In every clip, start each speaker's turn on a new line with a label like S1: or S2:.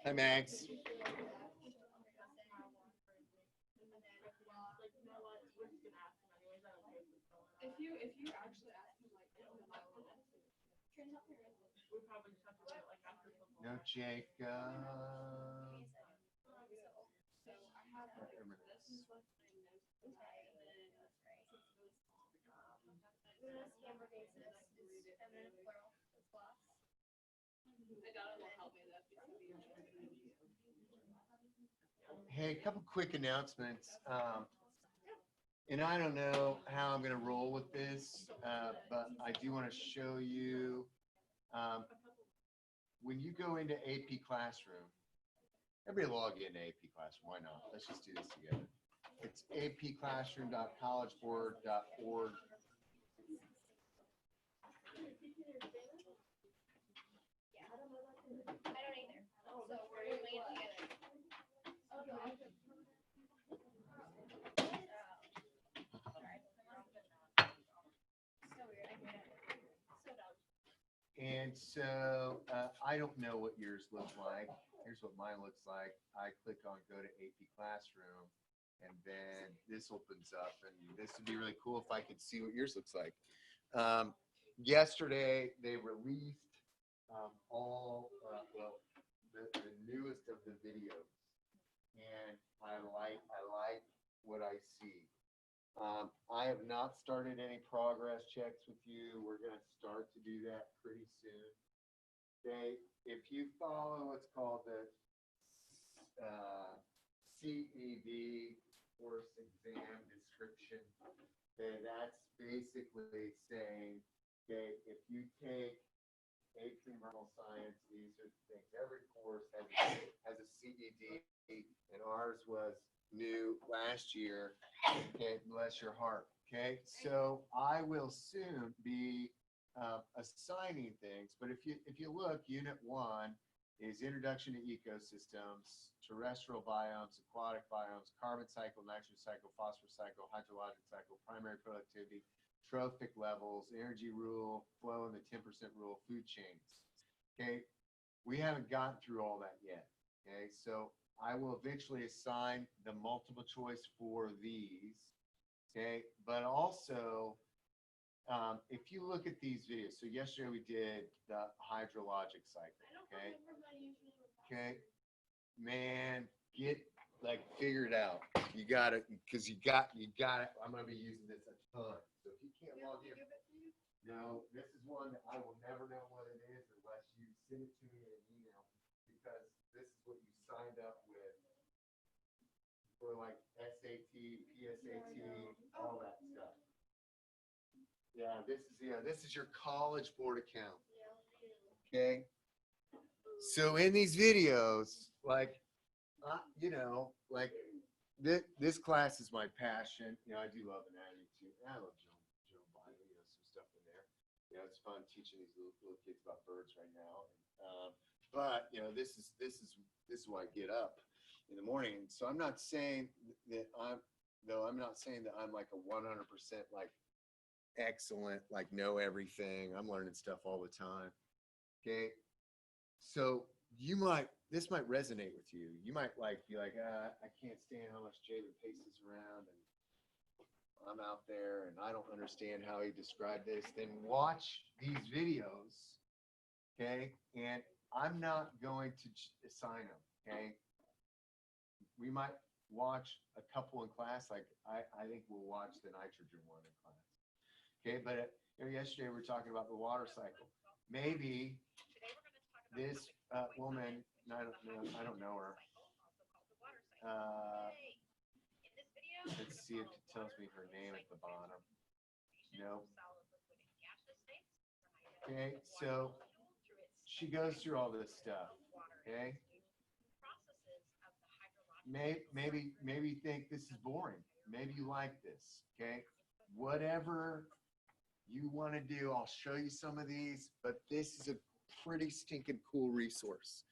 S1: Hi, Max. No, Jacob. Hey, a couple quick announcements. And I don't know how I'm going to roll with this, but I do want to show you when you go into AP Classroom, everybody log into AP Classroom. Why not? Let's just do this together. It's apclassroom.collegeboard.org. And so I don't know what yours looks like. Here's what mine looks like. I click on go to AP Classroom, and then this opens up, and this would be really cool if I could see what yours looks like. Yesterday, they released all, well, the newest of the videos, and I like what I see. I have not started any progress checks with you. We're going to start to do that pretty soon. Okay, if you follow what's called the CED course exam description, okay, that's basically saying, okay, if you take AP Environmental Science, these are the things. Every course has a CED, and ours was new last year. Okay, bless your heart. Okay, so I will soon be assigning things, but if you look, Unit 1 is Introduction to Ecosystems, Terrestrial Biomes, Aquatic Biomes, Carbon Cycle, Nitrogen Cycle, Phosphorus Cycle, Hydrologic Cycle, Primary Productivity, Trophic Levels, Energy Rule, Flow, and the 10% Rule, Food Chains. Okay, we haven't gotten through all that yet. Okay, so I will eventually assign the multiple choice for these. Okay, but also, if you look at these videos, so yesterday we did the hydrologic cycle. Okay, okay, man, get figure it out. You got it, because you got it. I'm gonna be using this a ton. So if you can't log in, no, this is one that I will never know what it is unless you send it to me in an email, because this is what you signed up with for SAT, PSAT, all that stuff. Yeah, this is your College Board account. Okay. So in these videos, this class is my passion. I do love anatomy too. I love Joe Biden, some stuff in there. It's fun teaching these little kids about birds right now. But this is why I get up in the morning. So I'm not saying that I'm like a 100% excellent, know everything. I'm learning stuff all the time. Okay. So this might resonate with you. You might be like, I can't stand how much Jalen paces around, and I'm out there and I don't understand how he described this. Then watch these videos. Okay. And I'm not going to assign them. Okay. We might watch a couple in class. I think we'll watch the nitrogen one in class. Okay, but yesterday we were talking about the water cycle. Maybe this woman, I don't know her. Let's see if it tells me her name at the bottom. No. Okay, so she goes through all this stuff. Okay. Maybe you think this is boring. Maybe you like this. Okay. Whatever you want to do, I'll show you some of these, but this is a pretty stinking cool resource.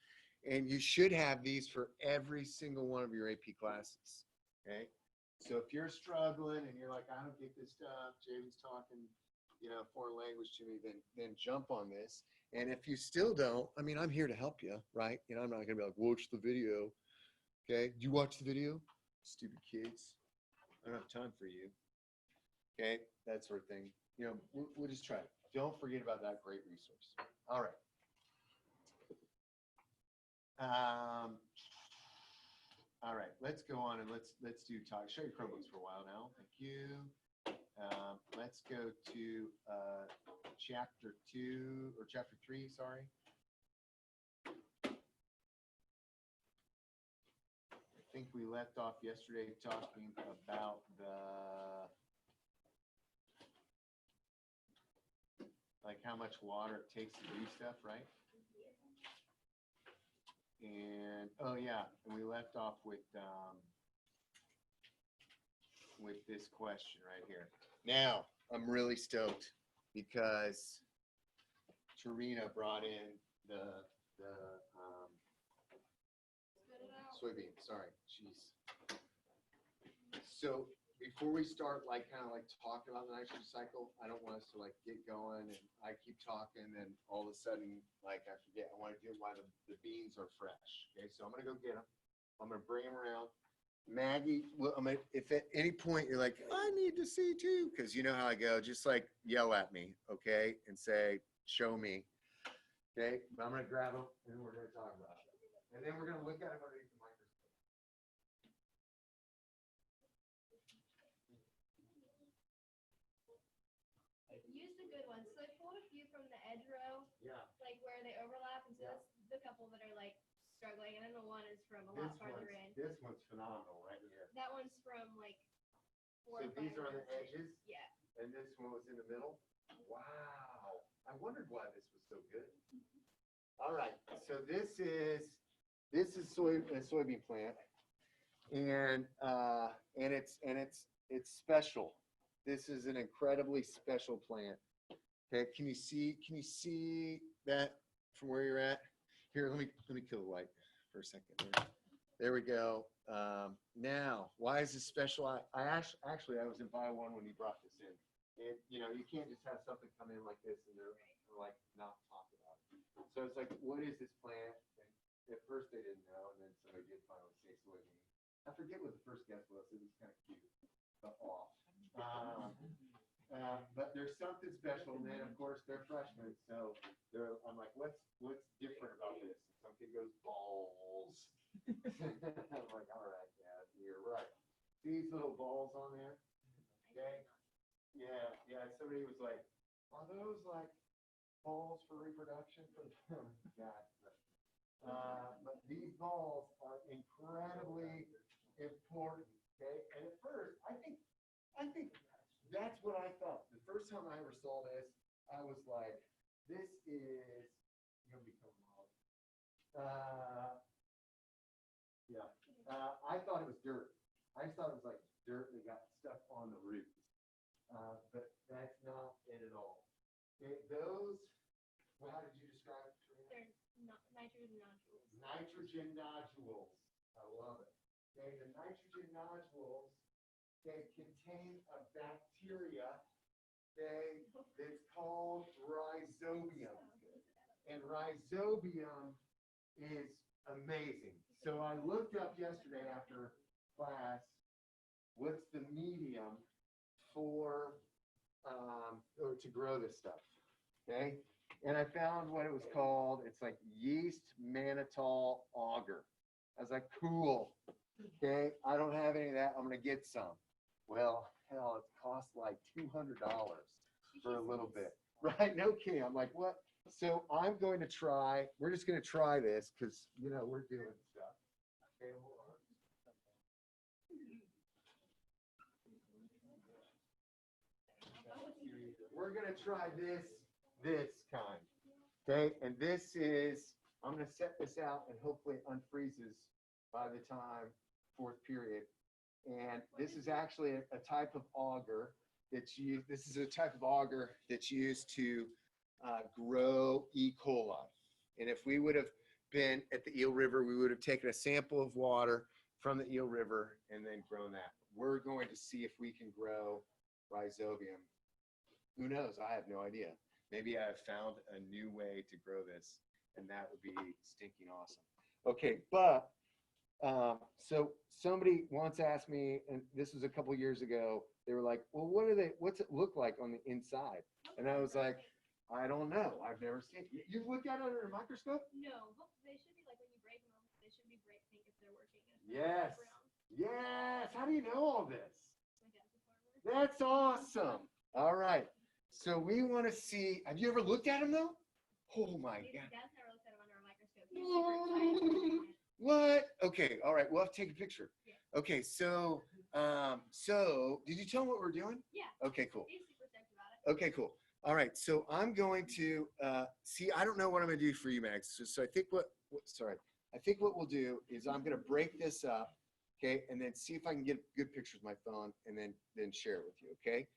S1: And you should have these for every single one of your AP classes. Okay. So if you're struggling and you're like, I don't get this stuff, Jaden's talking, foreign language to me, then jump on this. And if you still don't, I mean, I'm here to help you, right? I'm not gonna be like, watch the video. Okay, you watch the video, stupid kids. I don't have time for you. Okay, that sort of thing. We'll just try it. Don't forget about that great resource. All right. All right, let's go on and let's do talk. Show your Chromebooks for a while now. Thank you. Let's go to chapter 2 or chapter 3, sorry. I think we left off yesterday talking about how much water it takes to do stuff, right? And oh yeah, and we left off with this question right here. Now I'm really stoked because Tarina brought in the soybean. Sorry, jeez. So before we start, kind of talking about the nitrogen cycle, I don't want us to get going and I keep talking and all of a sudden I forget. I want to do why the beans are fresh. Okay, so I'm gonna go get them. I'm gonna bring them around. Maggie, well, if at any point you're like, I need to see too, because you know how I go, just yell at me, okay, and say, show me. Okay, but I'm gonna grab them and we're gonna talk about it, and then we're gonna look at them underneath the microscope.
S2: Use the good ones. So I pulled a few from the edge row,
S1: Yeah.
S2: Where they overlap, and so
S1: Yeah.
S2: that's the couple that are struggling, and then the one is from a lot farther in.
S1: This one's phenomenal right here.
S2: That one's from 4
S1: So
S2: or 5
S1: these are on the
S2: rows in.
S1: edges?
S2: Yeah.
S1: And this one was in the middle? Wow. I wondered why this was so good. All right. So this is a soybean plant. And it's special. This is an incredibly special plant. Okay, can you see that from where you're at? Here, let me kill the light for a second. There we go. Now, why is this special? I actually was in Bio 1 when you brought this in. You can't just have something come in like this and they're not talk about it. So it's what is this plant? And at first they didn't know, and then somebody did finally say soybean. I forget what the first guess was. It was kind of cute, but off. But there's something special, and then of course they're freshmen, so I'm like, what's different about this? And some kid goes, balls. I'm like, all right, Dad, you're right. See these little balls on there? Okay. Yeah. Somebody was like, are those balls for reproduction for them? God. But these balls are incredibly important. Okay, and at first, I think that's what I thought. The first time I ever saw this, I was like, this is gonna become love. I thought it was dirt. I just thought it was dirt that got stuck on the roots. But that's not it at all. Okay, those, how did you describe it, Trina?
S2: They're nitrogen nodules.
S1: Nitrogen nodules. I love it. Okay, the nitrogen nodules, they contain a bacteria, that's called rhizobium. And rhizobium is amazing. So I looked up yesterday after class, what's the medium for or to grow this stuff, okay? And I found what it was called. It's yeast mannitol agar. I was like, cool, okay? I don't have any of that. I'm gonna get some. Well, hell, it costs $200 for a little bit, right? No kidding. I'm like, what? So I'm going to try. We're just gonna try this because we're doing stuff. Okay, hold on. We're gonna try this kind. Okay, and this is, I'm gonna set this out and hopefully it unfreezes by the time 4th period. And this is actually a type of agar that's used. This is a type of agar that's used to grow E. coli. And if we would have been at the Eel River, we would have taken a sample of water from the Eel River and then grown that. We're going to see if we can grow rhizobium Who knows? I have no idea. Maybe I've found a new way to grow this, and that would be stinking awesome. Okay, but so somebody once asked me, and this was a couple years ago, they were like, well, what's it look like on the inside? And I was like, I don't know. I've never seen it. You've looked at it under a microscope?
S2: No, but they should be like when you break them, they should be bright pink if they're working.
S1: Yes. Yes. How do you know all this?
S2: My dad's a farmer.
S1: That's awesome. All right. So we want to see, have you ever looked at them though? Oh my God.
S2: Dad's never looked at them under a microscope. He's super excited.
S1: What? Okay. All right. We'll have to take a picture.
S2: Yeah.
S1: Okay. So did you tell them what we're doing?
S2: Yeah.
S1: Okay, cool.
S2: He's super stoked about it.
S1: Okay, cool. All right. So I'm going to see, I don't know what I'm going to do for you, Max. So I think I think what we'll do is I'm going to break this up. Okay. And then see if I can get a good picture with my phone and then share it with you. Okay.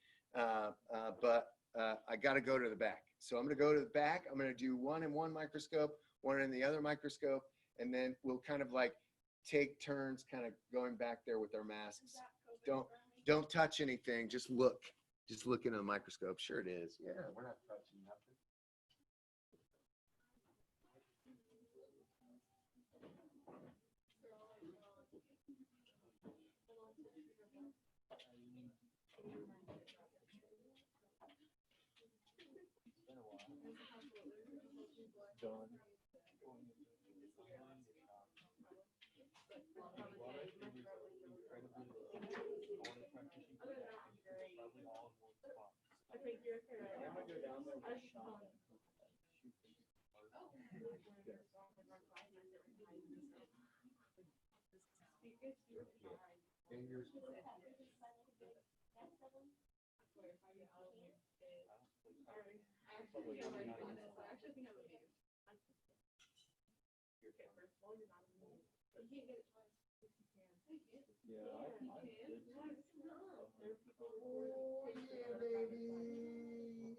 S1: But I got to go to the back. So I'm going to go to the back. I'm going to do one in one microscope, one in the other microscope, and then we'll kind of like take turns kind of going back there with our masks. Don't touch anything. Just look. Just look into the microscope. Sure it is. Yeah, we're not touching nothing. Done. Fingers. Oh, yeah, baby.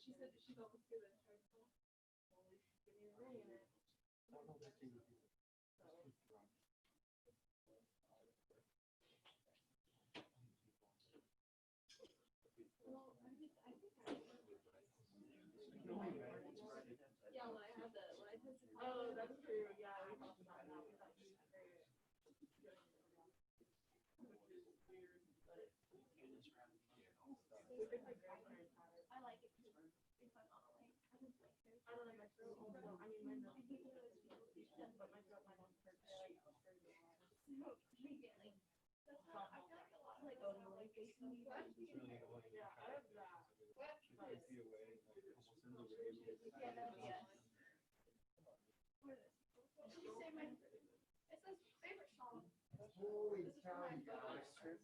S2: She said she's almost good at her. Yeah, when I had when I tested. Oh, that's true. Yeah, we talked about that. We thought she was very good. Which is weird, but I like it too. If I'm not awake, I don't like my throat. Also, I mean, my mouth. But my throat, my mouth hurts. I like immediately. That's how I feel like a lot of like facing me. Yeah, I have that. Yeah, that'd be us. What is this? Did you say my? It says favorite song.
S1: Holy cow, you guys. They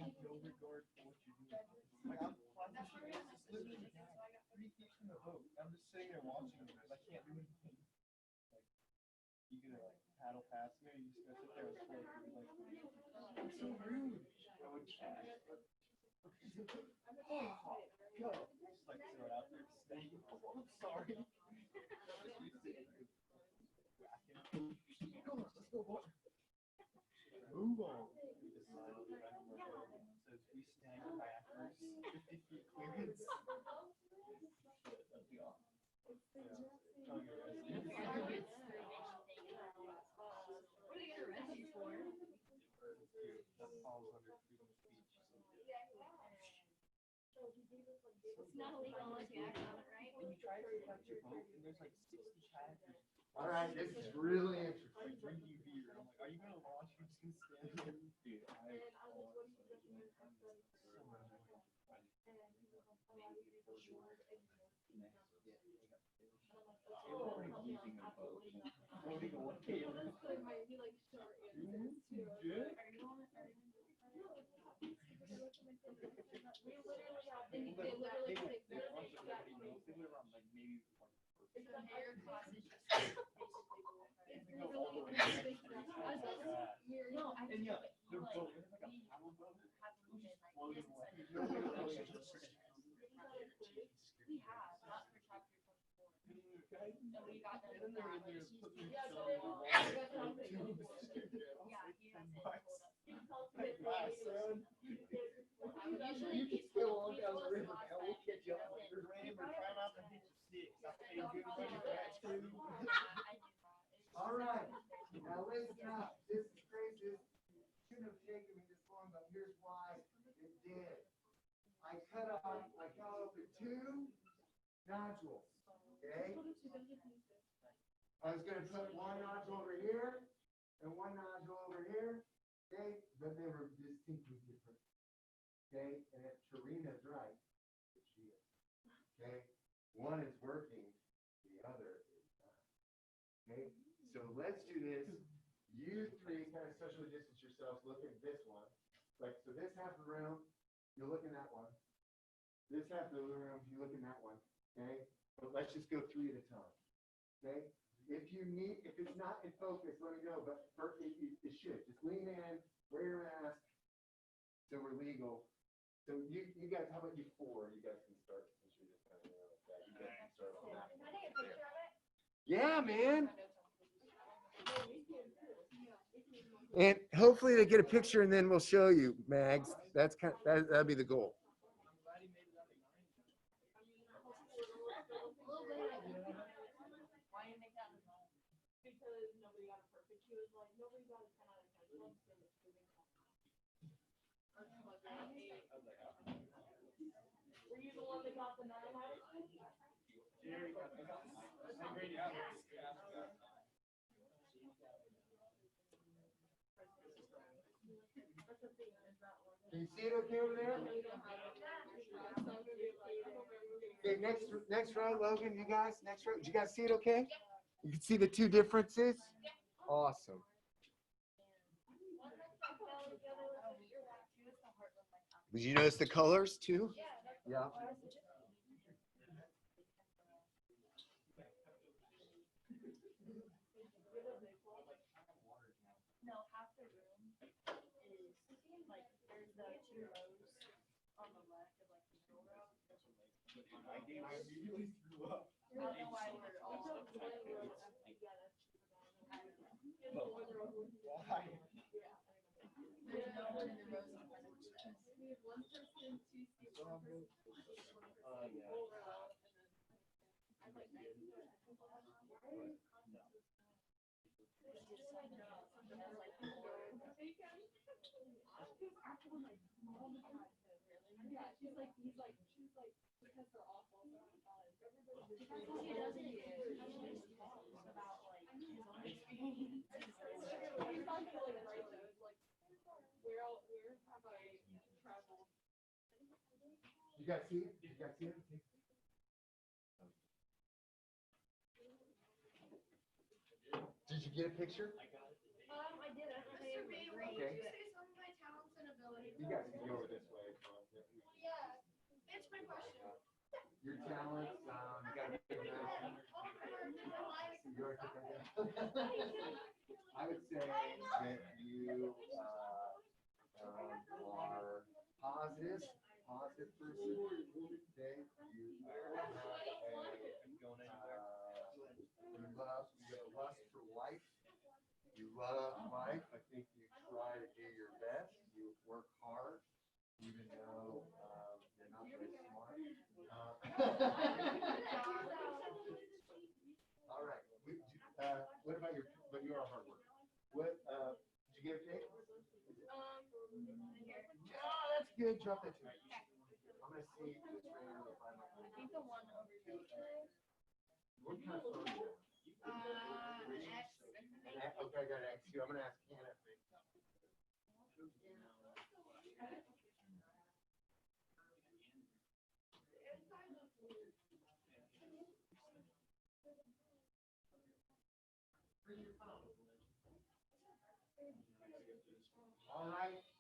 S1: have no regard for what you're doing. Like, I'm just literally 3 feet from the boat. I'm just sitting there watching them because I can't do anything. Like, you can like paddle past me, you just go sit there and float. Like, it's so rude. I would try. Oh, go. Just like throw it out there. Stay. Oh, I'm sorry. Come on, let's go, boy. Move on. Says we snag kayakers, 50 feet clearance. That'd be awesome.
S2: What are they gonna arrest you for?
S1: That falls under freedom of speech.
S2: It's not illegal unless you act on it, right?
S3: When you try to touch your boat, and there's like 60 kayakers.
S1: All right, this is really interesting.
S3: Like drinking beer. I'm like, are you gonna launch? You're just gonna stand there. Dude, floating away. And yeah, they're both like a paddle boat. Floating away.
S2: We have, not for chapter 24.
S3: Okay.
S2: And we got them.
S3: And then they're in there putting
S2: Yeah,
S3: each
S2: so
S3: other
S2: they-
S3: on
S2: yeah, so
S3: tubes.
S2: they- Yeah, he has it
S3: Bye,
S2: pulled up.
S3: son.
S2: Usually
S3: You can
S2: he's
S3: still
S2: supposed-
S3: on
S2: he's
S3: down the
S2: supposed to
S3: river,
S2: last
S3: man. We'll
S2: night.
S3: catch you up later. Remember, try not to hit your sticks. I think you're good buddy for that too.
S2: I knew that. It's
S1: All
S2: just
S1: right.
S2: Thursday.
S1: Now listen up, this is crazy. This shouldn't have taken me this long, but here's why it did. I cut off the two nodules, okay? I was gonna put one nodule over here and one nodule over here, okay? But they were distinctly different, okay? And if Tarina's right, which she is, okay? One is working, the other is not, okay? So let's do this. You three kind of socially distance yourselves, look at this one. Like, so this half of the room, you're looking at that one. This half of the room, you look in that one, okay? But let's just go three at a time, okay? If it's not in focus, let me know, but it should. Just lean in, wear your mask, so we're legal. So you guys, how about you four? You guys can start, since you're just kind of, like that. You guys can start on that.
S2: Can I take a picture of it?
S1: Yeah, man. And hopefully they get a picture and then we'll show you, Mags. That'd be the goal.
S2: Why you make that result? Because nobody got a perfect. He was like, nobody got a 10 out of 10. Let's give it to me. Were you the one that got the 9 out of 10?
S3: Jerry got the grade out.
S1: Can you see it okay over there? Okay, next row, Logan, you guys, next row. Did you guys see it okay? You can see the two differences? Awesome. Did you notice the colors too? Yeah.
S2: No, half the room is like there's the 2 rows on the left of like the middle row.
S3: I immediately threw up.
S2: I don't know why we're all together.
S3: Why?
S2: There's no one in the rows in front of us. We have one person, 2 seats, one person.
S3: Yeah.
S2: I'm like, yeah, she's like, because they're awful. She doesn't about like his own experience. It's not really right though. It's like where have I traveled?
S1: You guys see it? You guys see it? Did you get a picture?
S2: I didn't.
S1: Okay.
S2: Say some of my talents and abilities.
S1: You guys can go over this way.
S2: Yeah, it's my question.
S1: Your talents, you gotta get them out. You already took that down? I would say that you are positive person. Okay, you have a lust for life. You love life. I think you try to do your best. You work hard, even though you're not very smart. All right. What about but you are a hard worker. What, did you get a pick? Oh, that's good. Drop that to me. I'm gonna see this right here.
S2: I think the one over here.
S1: What kind of phone do you have? Okay, I got an X2. I'm gonna ask Hannah.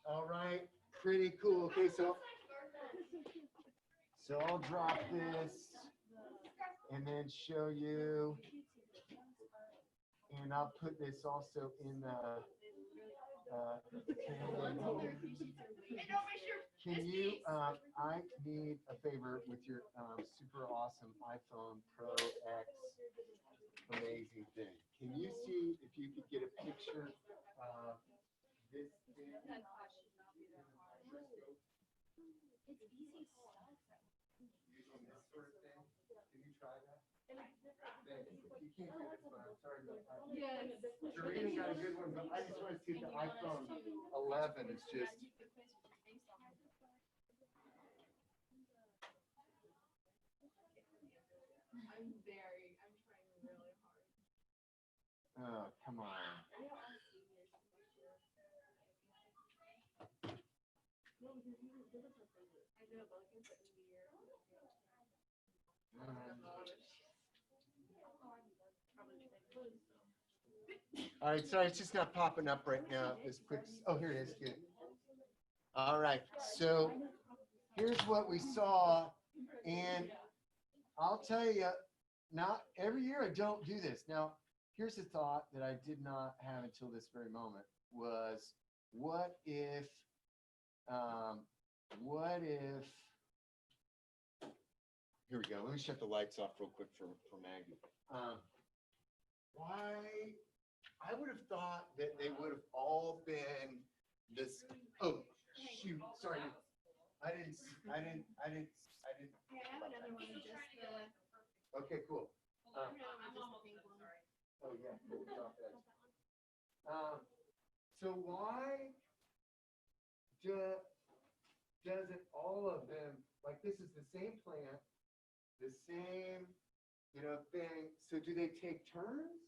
S1: All right, pretty cool. Okay, so I'll drop this and then show you, and I'll put this also in the Can you, I need a favor with your super awesome iPhone Pro X amazing thing. Can you see if you could get a picture of this thing? Using this sort of thing? Can you try that? Thanks. If you can't do this one, I'm sorry, but
S2: Yes.
S1: Serena got a good one, but I just want to see if the iPhone 11 is just.
S2: I'm trying really hard.
S1: Oh, come on. All right, sorry, it's just not popping up right now. This quick. Oh, here it is. Good. All right, so here's what we saw, and I'll tell you, not every year I don't do this. Now, here's a thought that I did not have until this very moment was, what if, here we go. Let me shut the lights off real quick for Maggie. Why, I would have thought that they would have all been this, oh, shoot, sorry. I didn't.
S2: Hey, I have another one, just the.
S1: Okay, cool.
S2: I'm almost pink one.
S1: Oh, yeah. Cool. Drop that. So why doesn't all of them, like this is the same plant, the same, thing. So do they take turns?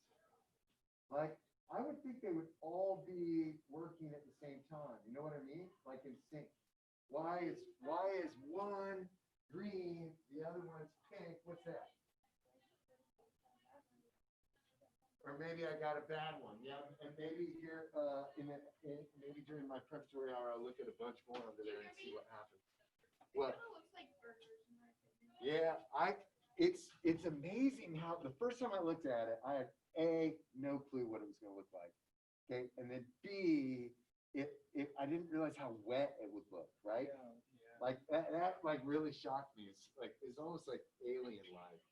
S1: Like, I would think they would all be working at the same time. You know what I mean? Like in sync. Why is one green, the other one's pink? What's that? Or maybe I got a bad one. Yeah, and maybe here maybe during my preparatory hour, I'll look at a bunch more over there and see what happens. What?
S2: It looks like burgers in my opinion.
S1: Yeah, it's amazing how the first time I looked at it, I had no clue what it was going to look like. Okay, and then B, I didn't realize how wet it would look, right?
S3: Yeah.
S1: Like that like really shocked me. It's almost like alien like,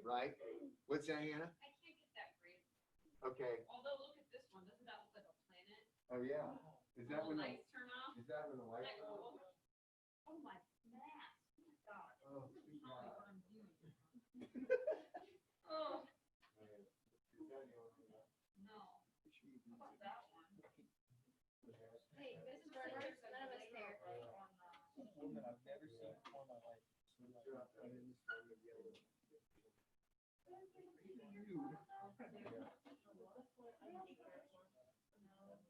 S1: right? What's that, Hannah?
S4: I can't get that green.
S1: Okay.
S4: Although, look at this one. Doesn't that look like a planet?
S1: Oh yeah. Is that
S4: When
S1: when
S4: the lights turn off?
S1: is that when the lights
S4: Like,
S1: go?
S4: oh my mask. Oh my God.
S1: Oh,
S4: Tell me what I'm doing.
S1: yeah.
S4: Oh,
S1: Is that the only one?
S4: no. How about that one?
S2: Hey, this is burgers, none of us there.
S3: Woman I've never seen before in my life.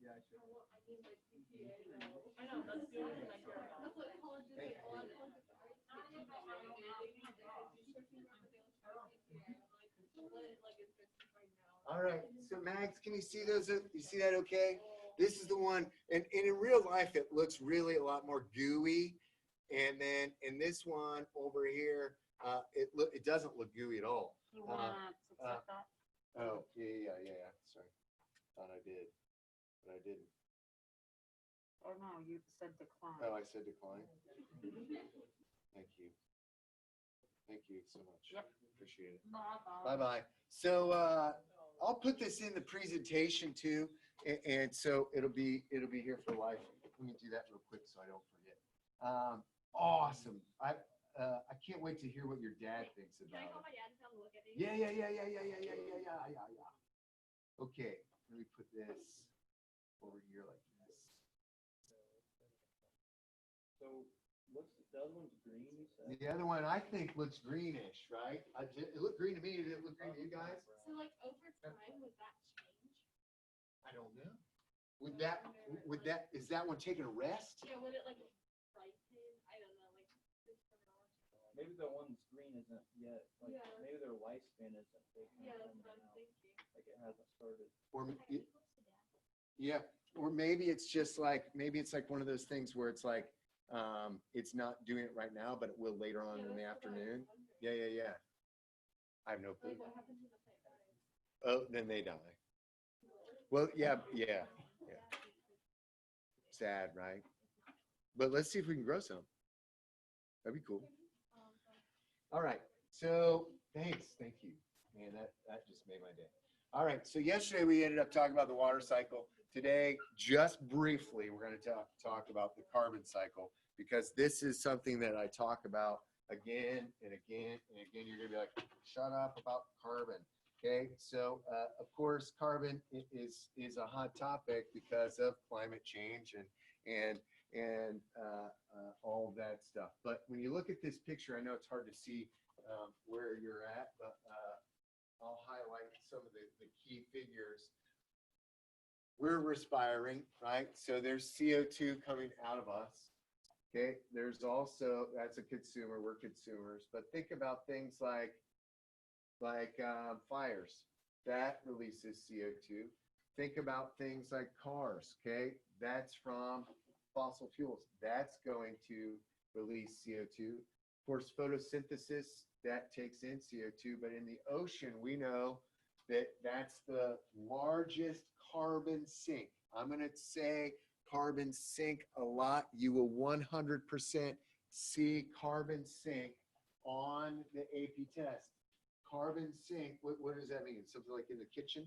S3: Yeah, I should.
S2: I know, that's the only thing I care about. That's what college is, like, a lot of colleges are.
S1: All right, so Max, can you see those? You see that okay? This is the one, and in real life, it looks really a lot more gooey. And then in this one over here, it doesn't look gooey at all.
S5: You wanna fix that?
S1: Oh, yeah. Sorry. Thought I did, but I didn't.
S5: Or no, you said decline.
S1: Oh, I said decline. Thank you. Thank you so much.
S5: Yep.
S1: Appreciate it.
S5: Bye-bye.
S1: Bye-bye. So I'll put this in the presentation too, and so it'll be here for life. Let me do that real quick so I don't forget. Awesome. I can't wait to hear what your dad thinks
S2: Can I call
S1: about
S2: my dad and tell him to look at
S1: it.
S2: me?
S1: Yeah. Okay, let me put this over here like this.
S3: So, the other one's green, you said?
S1: The other one I think looks greenish, right? It looked green to me. Did it look green to you guys?
S2: So like over time, would that change?
S1: I don't know. Is that one taking a rest?
S2: Yeah, would it like ripen? I don't know, like this terminology.
S3: Maybe the one's green isn't yet, like,
S2: Yeah.
S3: maybe their lifespan isn't big.
S2: Yeah,
S3: enough
S2: that's what I'm
S3: now.
S2: thinking.
S3: Like, it hasn't started.
S1: Or yeah, or maybe it's just like one of those things where it's like it's not doing it right now, but it will later on in the afternoon. Yeah. I have no clue.
S2: Like what happens when the plant dies?
S1: Oh, then they die. Well, yeah. sad, right? But let's see if we can grow some. That'd be cool. All right. So thanks. Thank you. Man, that just made my day. All right. So yesterday we ended up talking about the water cycle. Today, just briefly, we're going to talk about the carbon cycle, because this is something that I talk about again and again and again. You're going to be like, shut up about carbon. Okay. So of course, carbon is a hot topic because of climate change and all of that stuff. But when you look at this picture, I know it's hard to see where you're at, but I'll highlight some of the key figures. We're respiring, right? So there's CO2 coming out of us. Okay. There's also, that's a consumer, we're consumers, but think about things like fires, that releases CO2. Think about things like cars, okay? That's from fossil fuels. That's going to release CO2. Of course, photosynthesis, that takes in CO2, but in the ocean, we know that that's the largest carbon sink. I'm going to say carbon sink a lot. You will 100% see carbon sink on the AP test. Carbon sink, what does that mean? Something like in the kitchen?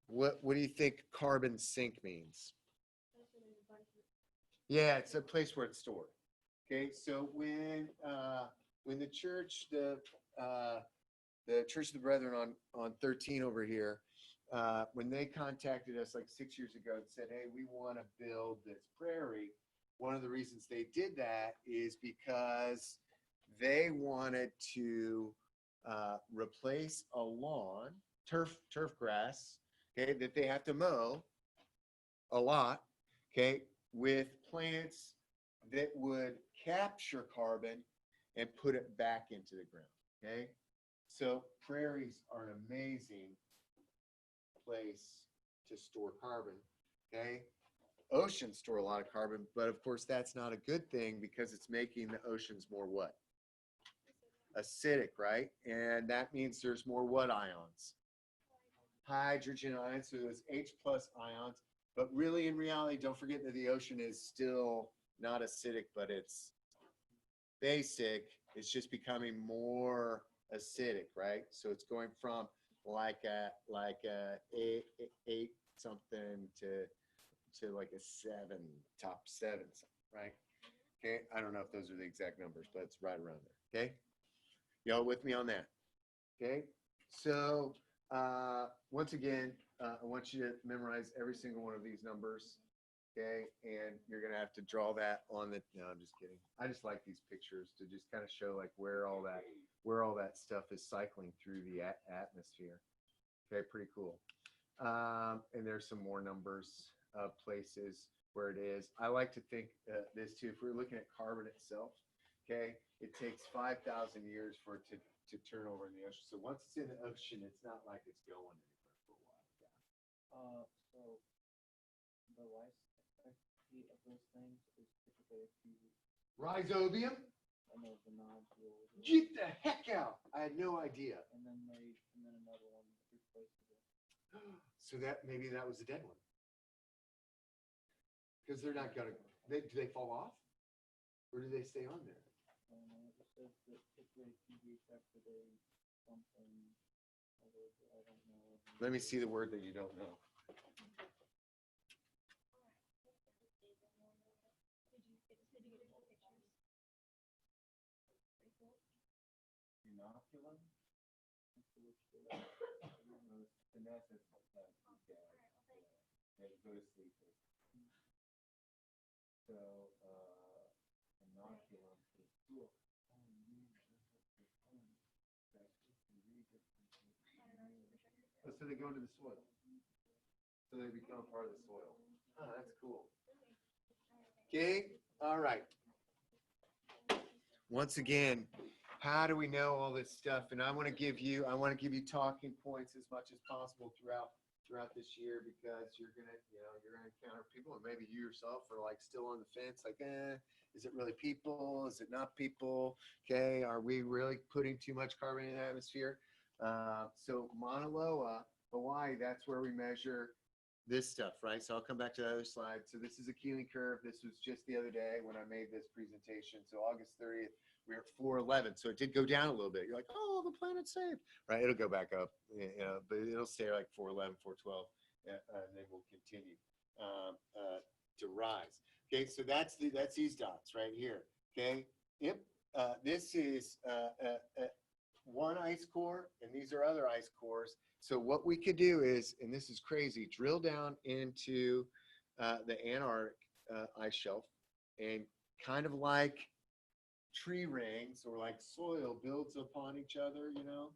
S1: What do you think carbon sink means? Yeah, it's a place where it's stored. Okay, so when the church, the Church of the Brethren on 13 over here, when they contacted us like 6 years ago and said, hey, we want to build this prairie, one of the reasons they did that is because they wanted to replace a lawn, turf grass, okay, that they have to mow a lot, okay, with plants that would capture carbon and put it back into the ground, okay? So prairies are an amazing place to store carbon, okay? Oceans store a lot of carbon, but of course that's not a good thing because it's making the oceans more what? Acidic, right? And that means there's more what ions? Hydrogen ions, so those H plus ions. But really, in reality, don't forget that the ocean is still not acidic, but it's basic. It's just becoming more acidic, right? So it's going from like a eight something to like a 7, top 7, right? Okay, I don't know if those are the exact numbers, but it's right around there. Okay, y'all with me on that? Okay, so once again, I want you to memorize every single one of these numbers. Okay, and you're gonna have to draw that on the. No, I'm just kidding. I just like these pictures to just kind of show like where all that stuff is cycling through the atmosphere. Okay, pretty cool. And there's some more numbers of places where it is. I like to think this too. If we're looking at carbon itself, okay, it takes 5,000 years for it to turn over in the ocean. So once it's in the ocean, it's not like it's going anywhere for a while. Yeah.
S3: So the life expectancy of those things is typically a few weeks.
S1: Rhizobium?
S3: And there's the nodules.
S1: Get the heck out! I had no idea.
S3: And then another one replaces it.
S1: So maybe that was a dead one. Because they're not gonna. Do they fall off, or do they stay on there?
S3: It says that typically a few weeks after they something. I don't know.
S1: Let me see the word that you don't know.
S3: Inoculum?
S1: Senescence. They go to sleep. So, inoculum is cool. Oh, so they go into the soil. So they become part of the soil. Oh, that's cool. Okay, all right. Once again, how do we know all this stuff? And I want to give you talking points as much as possible throughout this year, because you're gonna encounter people, and maybe you yourself are like still on the fence, like, is it really people? Is it not people? Okay, are we really putting too much carbon in the atmosphere? So Mauna Loa, Hawaii, that's where we measure this stuff, right? So I'll come back to the other slide. So this is a Keeling curve. This was just the other day when I made this presentation. So August 30th, we're at 411. So it did go down a little bit. You're like, oh, the planet's safe, right? It'll go back up, but it'll stay like 411, 412, and then we'll continue to rise. Okay, so that's these dots right here. Okay, yep. This is one ice core, and these are other ice cores. So what we could do is, and this is crazy, drill down into the Antarctic ice shelf, and kind of like tree rings or like soil builds upon each other, you know.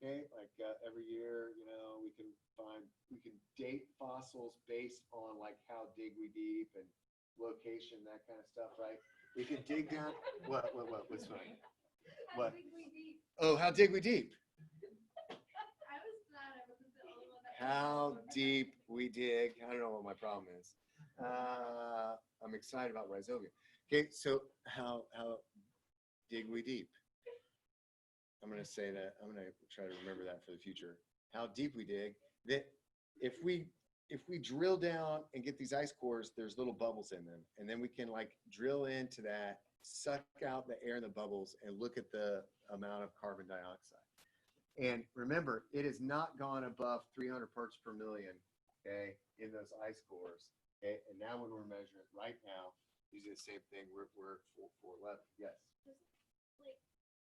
S1: Okay, like every year, you know, we can date fossils based on like how dig we deep and location, that kind of stuff, right? We can dig down. What's funny? What? Oh, how dig we deep? How deep we dig. I don't know what my problem is. I'm excited about rhizobia. Okay, so how dig we deep? I'm gonna say that. I'm gonna try to remember that for the future. How deep we dig. That if we drill down and get these ice cores, there's little bubbles in them, and then we can like drill into that, suck out the air in the bubbles, and look at the amount of carbon dioxide. And remember, it has not gone above 300 parts per million, okay, in those ice cores. Okay, and now when we're measuring it right now, using the same thing, we're at 411. Yes.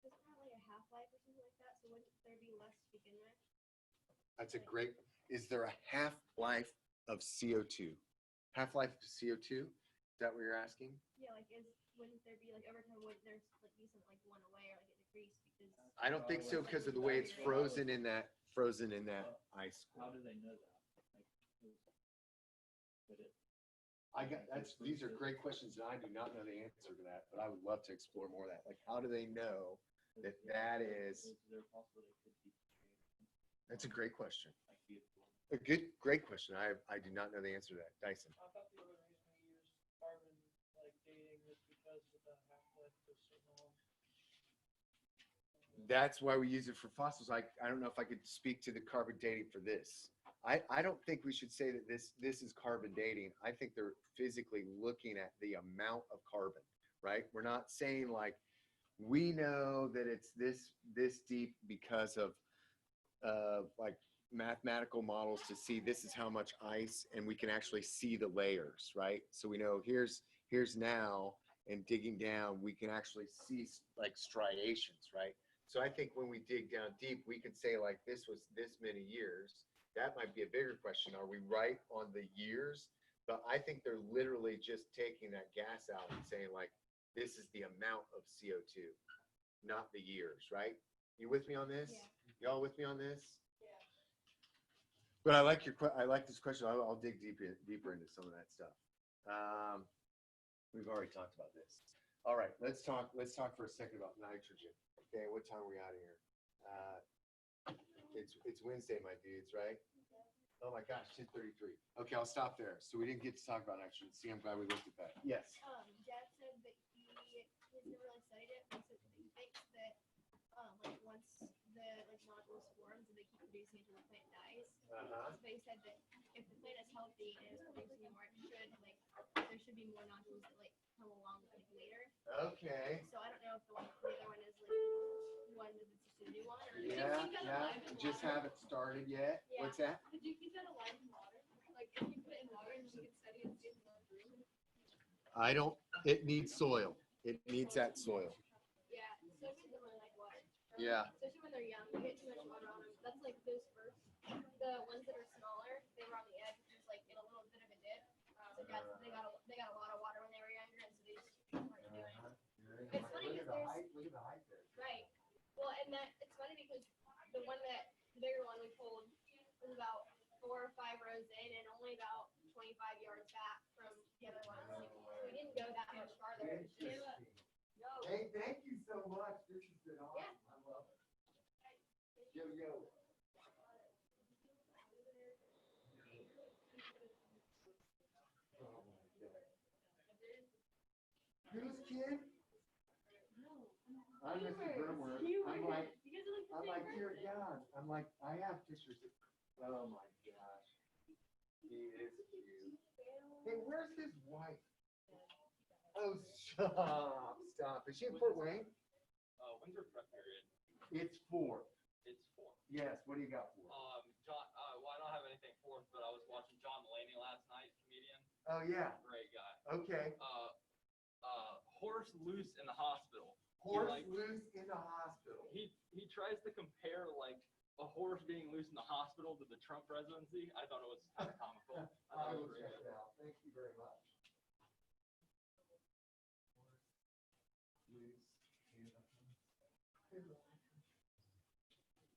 S2: There's probably a half-life or something like that, so wouldn't there be less to begin with?
S1: That's a great. Is there a half-life of CO2? Half-life of CO2? Is that what you're asking?
S2: Yeah, like wouldn't there be like over time would there like be something like one away or like it decrease because
S1: I don't think so because of the way it's frozen in that ice core.
S3: How do they know that?
S1: These are great questions, and I do not know the answer to that, but I would love to explore more of that. Like, how do they know that is? That's a great question. Great question. I do not know the answer to that. Dyson.
S3: I thought the only reason we use carbon like dating was because of the half-life was so long.
S1: That's why we use it for fossils. I don't know if I could speak to the carbon dating for this. I don't think we should say that this is carbon dating. I think they're physically looking at the amount of carbon, right? We're not saying like we know that it's this deep because of like mathematical models to see this is how much ice, and we can actually see the layers, right? So we know here's now, and digging down we can actually see like striations, right? So I think when we dig down deep, we could say like this was this many years. That might be a bigger question. Are we right on the years? But I think they're literally just taking that gas out and saying like, this is the amount of CO2, not the years, right? You with me on this?
S2: Yeah.
S1: Y'all with me on this?
S2: Yeah.
S1: But I like this question. I'll dig deeper into some of that stuff. We've already talked about this. All right, let's talk for a second about nitrogen. Okay, what time are we out of here? It's Wednesday, my dudes, right? Oh my gosh, 10:33. Okay, I'll stop there. So we didn't get to talk about nitrogen. See, I'm glad we looked at that. Yes.
S2: Dad said that he's never really studied it, but he thinks that like once the like nodules forms and they keep producing until the plant dies. But he said that if the plant is healthy and is producing more, there should be more nodules that like come along like later.
S1: Okay.
S2: So I don't know if the other one is like one that's just a new one or
S1: Just haven't started yet.
S2: Yeah.
S1: What's that?
S2: Could you keep that alive in water? Like if you put it in water and you can study it in the room?
S1: I don't. It needs soil. It needs that soil.
S2: Yeah, especially when they're like water.
S1: Yeah.
S2: Especially when they're young, you get too much water on them. That's like those first. The ones that are smaller, they were on the edge, just like in a little bit of a dip. So they got a lot of water when they were younger, and so they just weren't doing it. It's funny because
S1: Look at the height there.
S2: right. Well, and it's funny because the bigger one we pulled was about 4 or 5 rows in and only about 25 yards back from the other ones. Like, we didn't go that much farther.
S1: Hey, thank you so much. This has been awesome. I love it. Yo. Oh my God. Who's kid? I'm Mr. Grimworth. I'm like, dear God. I'm like, I have pictures of, oh my gosh. He is cute. Hey, where's his wife? Oh, stop. Is she in Fort Wayne?
S6: When's your prep period?
S1: It's 4.
S6: It's 4.
S1: Yes, what do you got for?
S6: John, well, I don't have anything for it, but I was watching John Mulaney last night, comedian.
S1: Oh, yeah.
S6: Great guy.
S1: Okay.
S6: Horse loose in the hospital.
S1: Horse loose in the hospital.
S6: He tries to compare like a horse being loose in the hospital to the Trump presidency. I thought it was kind of comical.
S1: I will check it out. Thank you very much.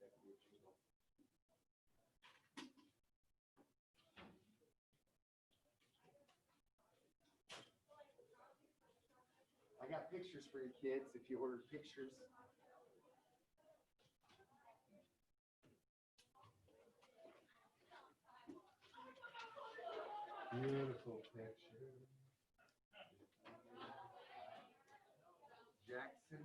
S1: Horse loose in the hospital. I got pictures for you kids if you ordered pictures. Beautiful picture. Jackson.